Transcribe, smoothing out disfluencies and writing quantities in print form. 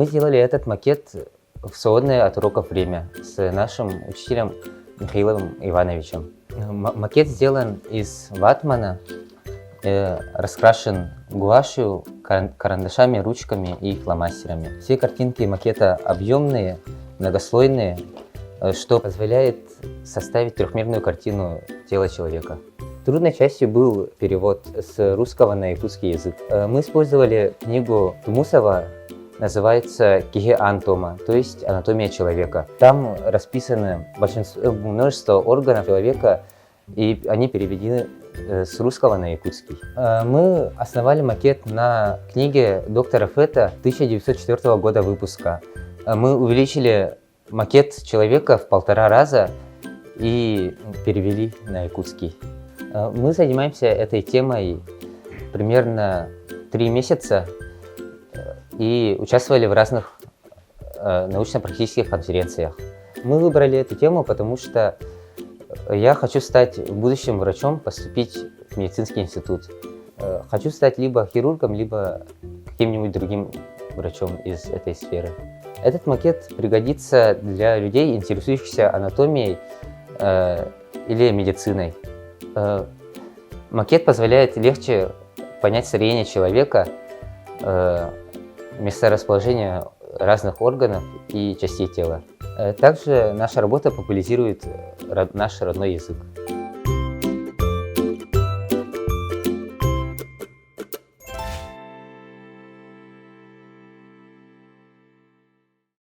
Мы сделали этот макет в свободное от уроков время с нашим учителем Михаилом Ивановичем. Макет сделан из ватмана, раскрашен гуашью, карандашами, ручками и фломастерами. Все картинки макета объемные, многослойные, что позволяет составить трехмерную картину тела человека. Трудной частью был перевод с русского на якутский язык. Мы использовали книгу Тумусова, называется «Киге Антома», то есть «Анатомия человека». Там расписано множество органов человека, и они переведены с русского на якутский. Мы основали макет на книге доктора Фета 1904 года выпуска. Мы увеличили макет человека в 1,5 раза и перевели на якутский. Мы занимаемся этой темой примерно 3 месяца и участвовали в разных научно-практических конференциях. Мы выбрали эту тему, потому что я хочу стать в будущем врачом, поступить в медицинский институт. Хочу стать либо хирургом, либо каким-нибудь другим врачом из этой сферы. Этот макет пригодится для людей, интересующихся анатомией или медициной. Макет позволяет легче понять строение человека, месторасположение разных органов и частей тела. Также наша работа популяризирует наш родной язык.